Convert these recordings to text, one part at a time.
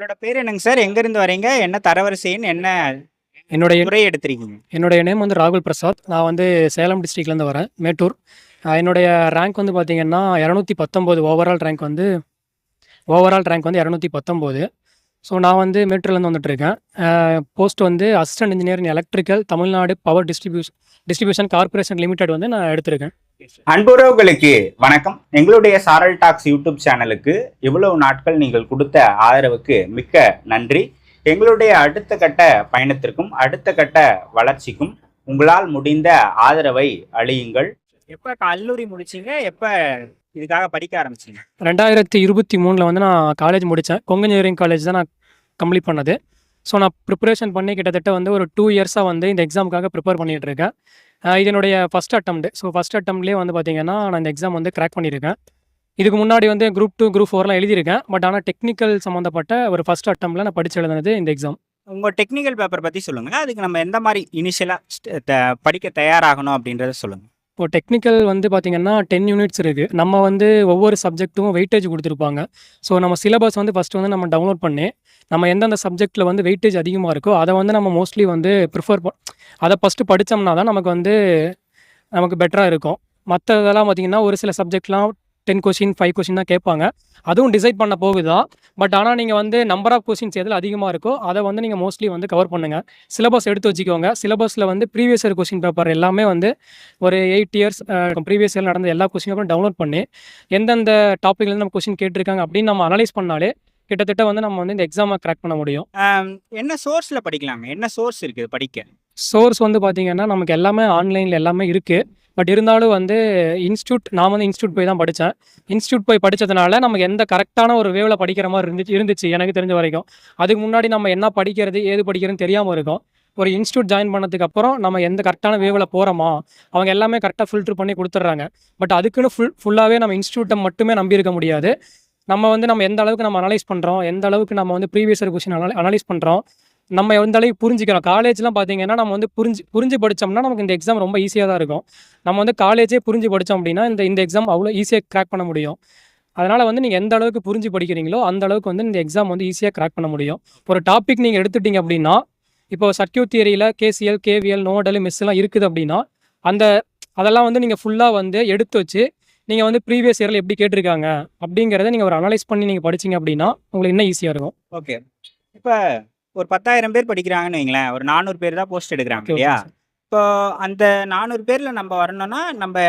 உங்களோட பேர் என்னங்க சார்? எங்கேருந்து வரீங்க? என்ன தரவரிசைன்னு என்ன என்னுடைய துறை எடுத்திருக்கீங்க? என்னுடைய நேம் வந்து ராகுல் பிரசாத். நான் வந்து சேலம் டிஸ்ட்ரிக்ட்லேருந்து வரேன், மேட்டூர். என்னுடைய ரேங்க் வந்து பார்த்தீங்கன்னா 219. ஓவரால் ரேங்க் வந்து 219. ஸோ நான் வந்து மேட்டூர்லேருந்து வந்துட்டுருக்கேன். போஸ்ட் வந்து அசிஸ்டன்ட் இன்ஜினியர் இன் electrical, Tamil Nadu power distribution corporation limited வந்து நான் எடுத்திருக்கேன். அன்புறவுகளுக்கு வணக்கம். எங்களுடைய சாரல் டாக்ஸ் யூடியூப் சேனலுக்கு இவ்வளவு நாட்கள் நீங்கள் கொடுத்த ஆதரவுக்கு மிக்க நன்றி. எங்களுடைய அடுத்த கட்ட பயணத்திற்கும் அடுத்த கட்ட வளர்ச்சிக்கும் உங்களால் முடிந்த ஆதரவை அளியுங்கள். எப்ப கல்லூரி முடிச்சீங்க? எப்ப இதுக்காக படிக்க ஆரம்பிச்சீங்க? 2023 வந்து நான் காலேஜ் முடித்தேன். கொங்கு இன்ஜினியரிங் காலேஜ் தான் நான் கம்ப்ளீட் பண்ணது. ஸோ நான் ப்ரிப்பரேஷன் பண்ணி கிட்டத்தட்ட வந்து ஒரு 2 இயர்ஸாக வந்து இந்த எக்ஸாமுக்காக ப்ரிப்பேர் பண்ணிகிட்டு இருக்கேன். இது என்னுடைய ஃபஸ்ட் அட்டெம்ப்ட். ஸோ ஃபஸ்ட் அட்டெம்ப்ட்லேயே வந்து பார்த்தீங்கன்னா நான் இந்த எக்ஸாம் வந்து கிராக் பண்ணியிருக்கேன். இதுக்கு முன்னாடி வந்து குரூப் 2, குரூப் 4லாம் எழுதியிருக்கேன். பட் ஆனால் டெக்னிக்கல் சம்மந்தப்பட்ட ஒரு ஃபஸ்ட் அட்டெம்ப்ட்டில் நான் படித்து எழுதுனது இந்த எக்ஸாம். உங்க டெக்னிக்கல் பேப்பர் பத்தி சொல்லுங்க. அதுக்கு நம்ம எந்த மாதிரி இனிஷியலா படிக்க தயாராகணும் அப்படின்றத சொல்லுங்க. இப்போ டெக்னிக்கல் வந்து பார்த்தீங்கன்னா 10 யூனிட்ஸ் இருக்குது. நம்ம வந்து ஒவ்வொரு சப்ஜெக்ட்டுக்கும் வெயிட்டேஜ் கொடுத்துருப்பாங்க. ஸோ நம்ம சிலபஸ் வந்து ஃபஸ்ட்டு வந்து நம்ம டவுன்லோட் பண்ணி நம்ம எந்தெந்த சப்ஜெக்ட்டில் வந்து வெயிட்டேஜ் அதிகமாக இருக்கோ அதை வந்து நம்ம மோஸ்ட்லி வந்து அதை ஃபஸ்ட்டு படித்தோம்னா தான் நமக்கு பெட்டராக இருக்கும். மற்ற இதெல்லாம் பார்த்திங்கன்னா ஒரு சில சப்ஜெக்ட்லாம் 10 கொஷின் 5 கொஷின் தான் கேட்பாங்க. அதுவும் டிசைட் பண்ண போகுதான். பட் ஆனால் நீங்கள் வந்து நம்பர் ஆஃப் கொஷின்ஸ் எதில் அதிகமாக இருக்கோ அதை வந்து நீங்கள் மோஸ்ட்லி வந்து கவர் பண்ணுங்கள். சிலபஸ் எடுத்து வச்சுக்கோங்க. சிலபஸில் வந்து ப்ரீவியஸ் இயர் கொஷின் பேப்பர் எல்லாமே வந்து ஒரு 8 இயர்ஸ் ப்ரீவியஸ் இயர் நடந்த எல்லா கொஷின் பேப்பரும் டவுன்லோட் பண்ணி எந்தெந்த டாப்பிக்லேருந்து நம்ம கொஷின் கேட்டிருக்காங்க அப்படின்னு நம்ம அனலைஸ் பண்ணாலே கிட்டத்தட்ட வந்து நம்ம வந்து இந்த எக்ஸாமை கிராக் பண்ண முடியும். என்ன சோர்ஸில் படிக்கலாங்க? என்ன சோர்ஸ் இருக்குது படிக்க? சோர்ஸ் வந்து பார்த்திங்கன்னா நமக்கு எல்லாமே ஆன்லைனில் எல்லாமே இருக்குது. பட் இருந்தாலும் வந்து நான் வந்து இன்ஸ்டியூட் போய் தான் படித்தேன். இன்ஸ்டியூட் போய் படித்ததுனால நமக்கு எந்த கரெக்டான ஒரு வேவில் படிக்கிற மாதிரி இருந்துச்சு எனக்கு தெரிஞ்ச வரைக்கும். அதுக்கு முன்னாடி நம்ம என்ன படிக்கிறது ஏது படிக்கிறதுன்னு தெரியாமல் இருக்கும். ஒரு இன்ஸ்டியூட் ஜாயின் பண்ணதுக்கு அப்புறம் நம்ம எந்த கரெக்டான வேவில் போகிறோமா அவங்க எல்லாமே கரெக்டாக ஃபில்ட்ரு பண்ணி கொடுத்துட்றாங்க. பட் அதுக்குன்னு ஃபுல்லாகவே நம்ம இன்ஸ்டியூட்டை மட்டுமே நம்பியிருக்க முடியாது. நம்ம எந்த அளவுக்கு நம்ம அனலைஸ் பண்ணுறோம், எந்த அளவுக்கு நம்ம வந்து ப்ரீவியஸ் இயர் கொஸ்டின் அனலைஸ் பண்ணுறோம், நம்ம எந்த அளவுக்கு புரிஞ்சிக்கிறோம். காலேஜ்லாம் பார்த்தீங்கன்னா நம்ம வந்து புரிஞ்சு படித்தோம்னா நமக்கு இந்த எக்ஸாம் ரொம்ப ஈஸியாக தான் இருக்கும். நம்ம வந்து காலேஜே புரிஞ்சு படித்தோம் அப்படின்னா இந்த எக்ஸாம் அவ்வளோ ஈஸியாக கிராக் பண்ண முடியும். அதனால் வந்து நீங்கள் எந்த அளவுக்கு புரிஞ்சு படிக்கிறீங்களோ அந்த அளவுக்கு வந்து இந்த எக்ஸாம் வந்து ஈஸியாக கிராக் பண்ண முடியும். ஒரு டாபிக் நீங்கள் எடுத்துட்டீங்க அப்படின்னா இப்போ சர்க்யூட் தியரியில் கேசிஎல், கேவிஎல், நோடல், மெஸ்லாம் இருக்குது அப்படின்னா அதெல்லாம் வந்து நீங்கள் ஃபுல்லாக வந்து எடுத்து வச்சு நீங்கள் வந்து ப்ரீவியஸ் இயரில் எப்படி கேட்டிருக்காங்க அப்படிங்கிறத நீங்கள் ஒரு அனலைஸ் பண்ணி நீங்கள் படிச்சிங்க அப்படின்னா உங்களுக்கு இன்னும் ஈஸியாக இருக்கும். ஓகே. இப்போ ஒரு 10,000 பேர் படிக்கிறாங்கன்னு வைங்களேன். ஒரு 400 பேர் தான் போஸ்ட் எடுக்கிறாங்க இல்லையா? இப்போ அந்த 400 பேரில் நம்ம வரணும்னா நம்ம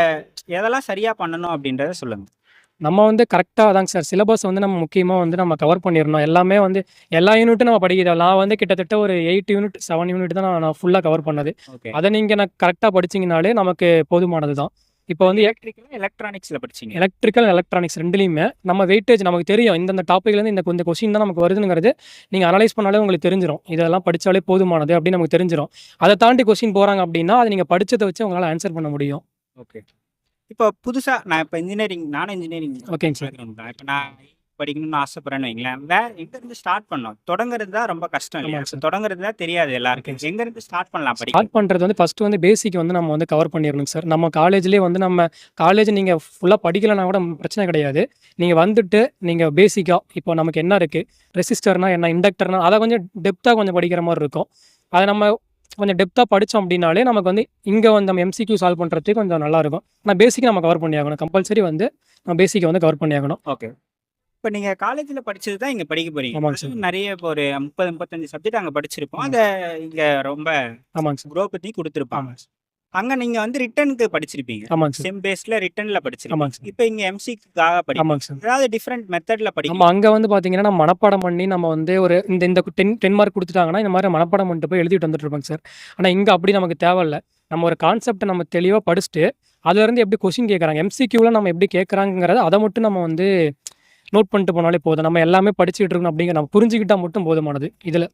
எதெல்லாம் சரியாக பண்ணணும் அப்படின்றத சொல்லுங்கள். நம்ம வந்து கரெக்டாக தாங்க சார் சிலபஸ் வந்து நம்ம முக்கியமாக வந்து நம்ம கவர் பண்ணிடணும். எல்லாமே வந்து எல்லா யூனிட்டும் நம்ம படிக்கிறோம். நான் வந்து கிட்டத்தட்ட ஒரு 8 யூனிட் 7 யூனிட் தான் நான் ஃபுல்லாக கவர் பண்ணது. அதை நீங்கள் கரெக்டாக படிச்சிங்கனாலே நமக்கு போதுமானது தான். இப்போ வந்து எலக்ட்ரானிக்ஸில் படிச்சிங்க. எலக்ட்ரிக்கல், எலக்ட்ரானிக்ஸ் ரெண்டுலேயுமே நம்ம வெயிட்டேஜ் நமக்கு தெரியும். இந்த டாப்பிக்லேருந்து இந்த கொஸ்டின் தான் நமக்கு வருதுங்கிறது நீங்கள் அனலைஸ் பண்ணாலே உங்களுக்கு தெரிஞ்சிடும். இதெல்லாம் படித்தாலே போதுமானது அப்படின்னு நமக்கு தெரிஞ்சிடும். அதை தாண்டி கொஸ்டின் போகிறாங்க அப்படின்னா அது நீங்கள் படித்ததை வச்சு உங்களால் ஆன்சர் பண்ண முடியும். ஓகே. இப்போ புதுசாக நானும் இன்ஜினியரிங் ஓகேங்க சார். இப்போ நான் படிக்கணும்னு ஆசைப்படுறேன்னு வைங்களேன். எங்கேருந்து ஸ்டார்ட் பண்ணோம்? தொடங்குறது தான் ரொம்ப கஷ்டம் இல்லையா? தொடங்குறது தான் தெரியாது எல்லாருக்கும். எங்கேருந்து ஸ்டார்ட் பண்ணலாம்? ஸ்டார்ட் பண்ணுறது வந்து ஃபஸ்ட்டு வந்து பேசிக் வந்து நம்ம வந்து கவர் பண்ணிடணும் சார். நம்ம காலேஜ்லேயே வந்து நம்ம காலேஜ் நீங்கள் ஃபுல்லாக படிக்கலைன்னா கூட பிரச்சனை கிடையாது. நீங்கள் வந்துட்டு நீங்கள் பேசிக்காக இப்போ நமக்கு என்ன இருக்குது, ரெசிஸ்டர்னா என்ன, இண்டக்டர்னா அதை கொஞ்சம் டெப்த்தாக கொஞ்சம் படிக்கிற மாதிரி இருக்கும். அதை நம்ம கொஞ்சம் டெப்த்தாக படித்தோம் அப்படின்னாலே நமக்கு வந்து இங்கே வந்து நம்ம எம்சிக்யூ சால்வ் பண்ணுறதுக்கு கொஞ்சம் நல்லாயிருக்கும். ஆனால் பேசிக் நம்ம கவர் பண்ணி ஆகணும். கம்பல்சரி வந்து நம்ம பேசிக்கை வந்து கவர் பண்ணி ஆகணும். ஓகே. இப்போ நீங்கள் காலேஜில் படித்தது தான் இங்கே படிக்க போகிறீங்க. ஆமாங்க சார். நிறைய இப்போ ஒரு 30-35 சப்ஜெக்ட் அங்கே படிச்சிருப்போம். அதை இங்கே ரொம்ப ஆமாங்க சார் க்ரோ பண்ணி கொடுத்துருப்பாங்க. அங்கே நீங்கள் வந்து ரிட்டனுக்கு படிச்சிருப்பீங்க. ஆமாங்க சார். செம் பேஸில் ரிட்டனில் படிச்சிருப்பீங்க. ஆமாங்க சார். இப்போ இங்கே எம்சிக்காக ஆமாங்க சார். ஏதாவது டிஃப்ரெண்ட் மெத்தடில் நம்ம அங்கே வந்து பார்த்தீங்கன்னா நம்ம மனப்பாடம் பண்ணி நம்ம வந்து ஒரு இந்த 10 மார்க் கொடுத்துட்டாங்கன்னா இந்த மாதிரி மனப்பாடம் பண்ணிட்டு போய் எழுதிட்டு வந்துட்டு இருப்பாங்க சார். ஆனால் இங்கே அப்படி நமக்கு தேவையில்லை. நம்ம ஒரு கான்செப்டை நம்ம தெளிவாக படிச்சுட்டு அதுலேருந்து எப்படி கொஸ்டின் கேட்குறாங்க, எம்சிக்யூவில் நம்ம எப்படி கேட்குறாங்கிறத அதை மட்டும் நம்ம வந்து நோட் பண்ணிட்டு போனாலே போதும். நம்ம எல்லாமே படிச்சுட்டு இருக்கணும் அப்படிங்கிற நம்ம புரிஞ்சுக்கிட்டா மட்டும் போதுமானது. இதில்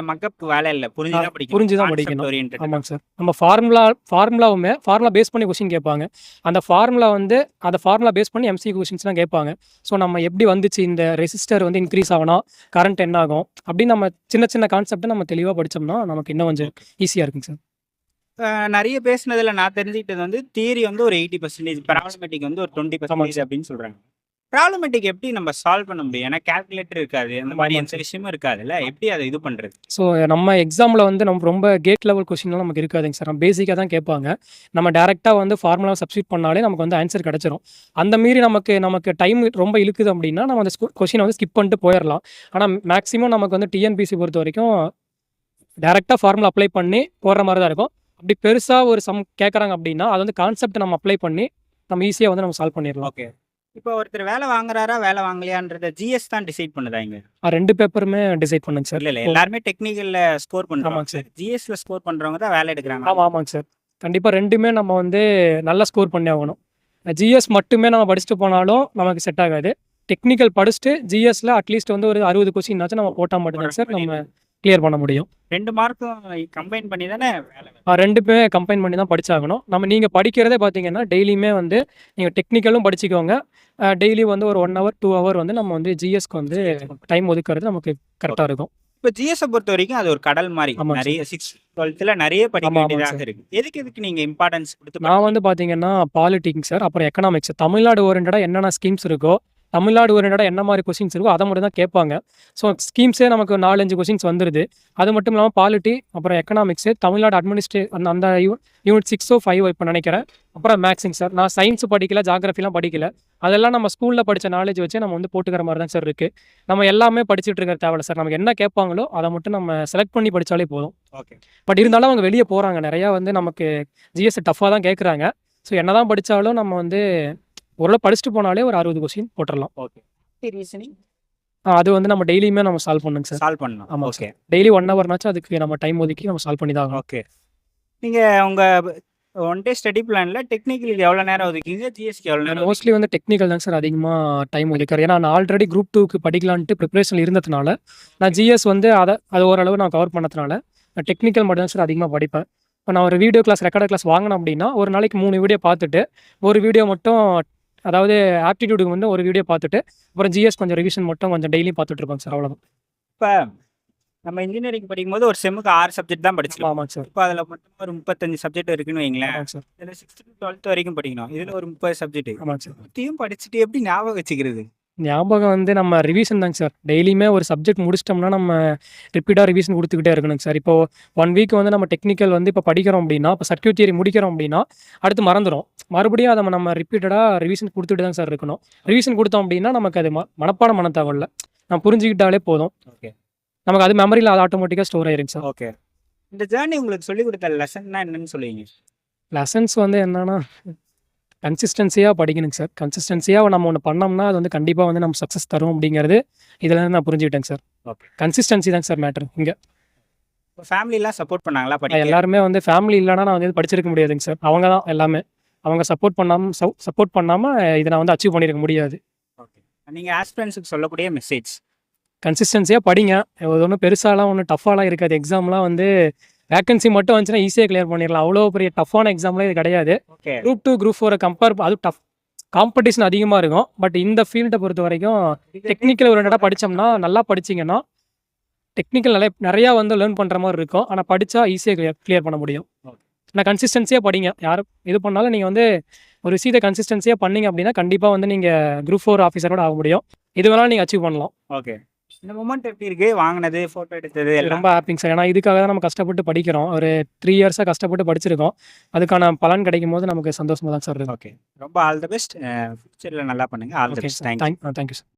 மக்கப் வேலை இல்லை, புரிஞ்சு தான் படிக்கணும். ஆமாங்க சார். நம்ம ஃபார்முலா பேஸ் பண்ணி கொஸ்டின் கேட்பாங்க. அந்த ஃபார்முலா பேஸ் பண்ணி எம்சிக்யூ கொஸ்டின்ஸ்லாம் கேட்பாங்க. ஸோ நம்ம எப்படி வந்துச்சு இந்த ரெசிஸ்டர் வந்து இன்க்ரீஸ் ஆகணும், கரண்ட் என்ன ஆகும் அப்படின்னு நம்ம சின்ன கான்செப்டை நம்ம தெளிவாக படித்தோம்னா நமக்கு இன்னும் கொஞ்சம் ஈஸியாக இருக்குங்க சார். நிறைய பேசுனதில் நான் தெரிஞ்சுக்கிட்டது வந்து தியரி வந்து ஒரு 80%, ப்ராப்ளமேட்டிக் வந்து ஒரு 20% அப்படின்னு சொல்கிறாங்க. ப்ராப்ளமேட்டிக் எப்படி நம்ம சால்வ் பண்ண முடியும்? ஏன்னா கால்குலேட்டர் இருக்காது. அந்த மாரி ஆமாங்க எந்த சார். விஷயமும் இருக்காதுல்ல. எப்படி அத இது பண்றது? ஸோ நம்ம எக்ஸாம்ல வந்து நம்ம ரொம்ப கேட் லெவல் கொஸ்டின்லாம் நமக்கு இருக்காதுங்க சார். நம்ம பேசிக்கா தான் கேட்பாங்க. நம்ம டைரக்ட்டா வந்து ஃபார்முலாவ சப்ஸ்டிட்யூட் பண்ணாலே நமக்கு வந்து ஆன்சர் கிடைச்சிரும். அந்த மீறி நமக்கு நமக்கு டைம் ரொம்ப இழுக்குது அப்படின்னா, நம்ம அந்த கொஸ்டின வந்து ஸ்கிப் பண்ணிட்டு போயிரலாம். ஆனா மேக்ஸிமம் நமக்கு வந்து டிஎன்பிஎஸ்சி பொறுத்தவரைக்கும் டைரக்ட்டா ஃபார்முலா அப்ளை பண்ணி போடுற மாரி தான் இருக்கும். அப்படி பெருசா ஒரு சம் கேட்கறாங்க அப்படின்னா, அது வந்து கான்செப்ட் நம்ம அப்ளை பண்ணி நம்ம ஈஸியா வந்து நம்ம சால்வ் பண்ணிரலாம். ஓகே. இப்போ ஒருத்தர் வேலை வாங்குறாரா, வேலை வாங்கலையான்றத ஜிஎஸ் தான் டிசைட் பண்ணுதா இங்க? 2 பேப்பருமே டிசைட் பண்ணுங்க சார். இல்ல. எல்லாருமே டெக்னிக்கல்ல ஸ்கோர் பண்றாங்க ஆமாங்க சார். சார். ஜிஎஸ்ல ஸ்கோர் பண்றவங்க தான் வேலை எடுக்குறாங்க. ஆமாங்க சார். கண்டிப்பா 2மே நம்ம வந்து நல்லா ஸ்கோர் பண்ணி ஆகணும். ஜிஎஸ் மட்டுமே நம்ம படிச்சுட்டு போனாலும் நமக்கு செட் ஆகாது. டெக்னிக்கல் படிச்சுட்டு ஜிஎஸ்ல அட்லீஸ்ட் வந்து ஒரு 60 கொஸ்டின்னாச்சும் நம்ம போட்டா மட்டும் தான் சார் நம்ம கிளியர் பண்ண முடியும். 2 மார்க்கும் கம்பைன் பண்ணி தானே வேலை. 2மே கம்பைன் பண்ணி தான் படிச்சாகணும். நீங்க படிக்கிறதே பார்த்தீங்கன்னா, டெய்லியுமே வந்து நீங்க டெக்னிக்கலும் படிச்சுக்கோங்க. டெய்லி வந்து ஒரு 1 ஹவர், 2 ஹவர் வந்து நம்ம வந்து ஜிஎஸ்க்கு வந்து டைம் ஒதுக்குறது நமக்கு கரெக்ட்டா இருக்கும். இப்போ ஜிஎஸ் பொறுத்தவரைக்கும் அது ஒரு கடல் மாரி. ஆமாங்க சார். நெறைய 6th, 12th நெறைய படிக்க ஆமாங்க வேண்டியதாக சார். இருக்கு. எதுக்கு நீங்க இம்பார்ட்டன்ஸ் குடுத்து நான் வந்து பார்த்தீங்கன்னா, பாலிட்டிக்ஸ் சார். அப்புறம் எக்கனாமிக்ஸ். தமிழ்நாடு ஓரியன்டடா என்னென்ன ஸ்கீம்ஸ் இருக்கோ, தமிழ்நாடு ஓரியன்டடா என்ன மாரி கொஸ்டின்ஸ் இருக்கோ, அத மட்டும் தான் கேட்பாங்க. ஸோ ஸ்கீம்ஸே நமக்கு 4, 5 கொஸ்டின்ஸ் வந்துருது. அது மட்டும் இல்லாம பாலிட்டி, அப்புறம் எக்கனாமிக்ஸ், தமிழ்நாடு அந்த அந்த யூனிட் 6ஓ 5ஓ இப்ப நெனைக்கிறேன். அப்புறம் மேத்ஸுங்க சார். நான் சயின்ஸ் படிக்கல, ஜியோகிராஃபிலாம் படிக்கல. அதெல்லாம் நம்ம ஸ்கூல்ல படிச்ச நாலேட்ஜ் வச்சே நம்ம வந்து போட்டுக்கிற மாரி தான் சார் இருக்கு. நம்ம எல்லாமே படிச்சுட்டு இருக்க தேவையில்ல சார். நமக்கு என்ன கேட்பாங்களோ, அத மட்டும் நம்ம செலக்ட் பண்ணி படிச்சாலே போதும். ஓகே. பட் இருந்தாலும் அவங்க வெளிய போறாங்க. நெறையா வந்து நமக்கு ஜிஎஸ் டஃப்பா தான் கேட்குறாங்க. ஸோ என்னதான் படிச்சாலும் நம்ம வந்து ஓரளவு படிச்சுட்டு போனாலே ஒரு 60 கொஸ்டின் போட்டுறலாம். ஓகே. ரீசனிங் அது வந்து நம்ம டெய்லியுமே நம்ம சால்வ் பண்ணணுங்க சார். சால்வ் பண்ணணும். ஆமாங்க ஓகே. சார். டெய்லி 1 ஹவர்னாச்சும் அதுக்கு நம்ம டைம் ஒதுக்கி நம்ம சால்வ் பண்ணி தான் ஆகணும். ஓகே. நீங்க உங்க ஒன் டே ஸ்டடி பிளான்ல டெக்னிக்கலுக்கு எவ்வளோ நேரம் ஒதுக்கீங்க? ஜிஎஸ்க்கு எவ்வளோ நேரம்? மோஸ்ட்லி வந்து டெக்னிக்கல் தாங்க சார் அதிகமா டைம் ஒதுக்குறேன். ஏன்னா நான் ஆல்ரெடி குரூப் 2க்கு படிக்கலான்ட்டு ப்ரிப்பரேஷன்ல இருந்ததுனால, நான் ஜிஎஸ் வந்து அது ஓரளவு நான் கவர் பண்ணதுனால, நான் டெக்னிக்கல் மட்டும் தான் சார் அதிகமா படிப்பேன். இப்போ நான் ஒரு வீடியோ கிளாஸ், ரெக்கார்டட் கிளாஸ் வாங்கினேன் அப்படின்னா, ஒரு நாளைக்கு 3 வீடியோ பார்த்துட்டு, ஒரு வீடியோ மட்டும் அதாவது ஆப்டிடியூடுக்கு வந்து ஒரு வீடியோ பார்த்துட்டு, அப்புறம் ஜிஎஸ் கொஞ்சம் ரிவிஷன் மட்டும் கொஞ்சம் டெய்லியும் பார்த்துட்டு இருப்பேங்க சார். அவ்வளோதான். இப்ப நம்ம இன்ஜினியரிங் படிக்கும்போது ஒரு செம்முக்கு 6 சப்ஜெக்ட் தான் படிச்சிருக்கோம். ஆமாங்க சார். இப்போ அதில் மட்டும் ஒரு 35 சப்ஜெக்ட் இருக்குன்னு வைங்களேன். ஆமாங்க சார். இதில் 6th to 12th வரைக்கும் படிக்கணும். இதில் ஒரு 30 சப்ஜெக்ட். ஆமாங்க சார். மொத்தத்தையும் படிச்சுட்டு எப்படி ஞாபகம் வச்சுக்கிறது? ஞாபகம் வந்து நம்ம ரிவிஷன் தாங்க சார். டெய்லியுமே ஒரு சப்ஜெக்ட் முடிச்சிட்டோம்னா, நம்ம ரிப்பீட்டா ரிவிஷன் குடுத்துக்கிட்டே இருக்கணுங்க சார். இப்போ 1 வீக் வந்து நம்ம டெக்னிக்கல் வந்து இப்போ படிக்கிறோம் அப்படின்னா, இப்போ சர்க்யூட் தியரி முடிக்கிறோம் அப்படின்னா, அடுத்து மறந்துரும். மறுபடியும் அத நம்ம ரிப்பீட்டடா ரிவிஷன் குடுத்துட்டு தான் சார் இருக்கணும். ரிவிஷன் குடுத்தோம் அப்படின்னா, நமக்கு அது மனப்பாடம் பண்ண தேவையில்ல. நம்ம புரிஞ்சுக்கிட்டாலே போதும். ஓகே. நமக்கு அது மெமரியில அது ஆட்டோமேட்டிக்கா ஸ்டோர் ஆயிருங்க சார். ஓகே. இந்த ஜேர்னி உங்களுக்கு சொல்லிக் கொடுத்த லெசன்னா என்னன்னு சொல்லுவீங்க? லெசன்ஸ் வந்து என்னன்னா, கன்சிஸ்டன்சியா படிக்கணுங்க சார். கன்சிஸ்டன்சியா நம்ம ஒண்ணு பண்ணோம்னா, அது வந்து கண்டிப்பா வந்து நம்ம சக்சஸ் தரும் அப்படிங்கிறது இதுலருந்து நான் புரிஞ்சுக்கிட்டேங்க சார். ஓகே. கன்சிஸ்டன்சி தாங்க சார் மேட்டர் இங்க. இப்போ ஃபேமிலிலாம் சப்போர்ட் பண்ணாங்களா படிக்க? எல்லாருமே வந்து ஃபேமிலி இல்லன்னா நான் வந்து படிச்சிருக்க முடியாதுங்க சார். அவங்க தான் எல்லாமே. அவங்க சப்போர்ட் பண்ணாம இத நான் வந்து அச்சீவ் பண்ணியிருக்க முடியாது. ஓகே. நீங்க ஆஸ்பிரண்ட்ஸ்க்கு சொல்லக்கூடிய மெசேஜ்? கன்சிஸ்டன்சியா படிங்க. இது ஒண்ணும் பெருசாலாம் ஒண்ணும் டஃப்பாலாம் இருக்காது. எக்ஸாம்லாம் வந்து வேக்கன்சி மட்டும் வந்துச்சுன்னா ஈஸியா கிளியர் பண்ணிடலாம். அவ்வளோ பெரிய டஃப்பான எக்ஸாம்லாம் இது கிடையாது. ஓகே. குரூப் 2, குரூப் 4 அதுவும் டஃப் காம்படிஷன் அதிகமா இருக்கும். பட் இந்த ஃபீல்ட பொறுத்தவரைக்கும் டெக்னிக்கல் ஓரியன்டடா படிச்சோம்னா, நல்லா படிச்சீங்கன்னா, டெக்னிக்கல் நிறையா வந்து லேர்ன் பண்ற மாரி இருக்கும். ஆனா படிச்சா ஈஸியா கிளியர் பண்ண முடியும். ஆனா கன்சிஸ்டன்சியா படிங்க. யாரு இது பண்ணாலும் நீங்க வந்து ஒரு விஷயத்த கன்சிஸ்டன்சியா பண்ணீங்க அப்படின்னா, கண்டிப்பா வந்து நீங்க குரூப் 4 ஆஃபீஸரோட ஆக முடியும். எது வேணாலும் நீங்க அச்சீவ் பண்ணலாம். ஓகே. இந்த மொமெண்ட் எப்படி இருக்கு? வாங்குனது, ஃபோட்டோ எடுத்தது எல்லாம்? ரொம்ப ஹாப்பிங்க சார். ஏன்னா இதுக்காக தான் நம்ம கஷ்டப்பட்டு படிக்கிறோம். ஒரு 3 இயர்ஸா கஷ்டப்பட்டு படிச்சிருக்கோம். அதுக்கான பலன் கிடைக்கும்போது நமக்கு சந்தோஷமா தான் சார் இருக்கு. ஓகே. ரொம்ப ஆல் தி பெஸ்ட். ஃபியூச்சர்ல நல்லா பண்ணுங்க. All the okay best. Sir. Thank you. Thank you sir.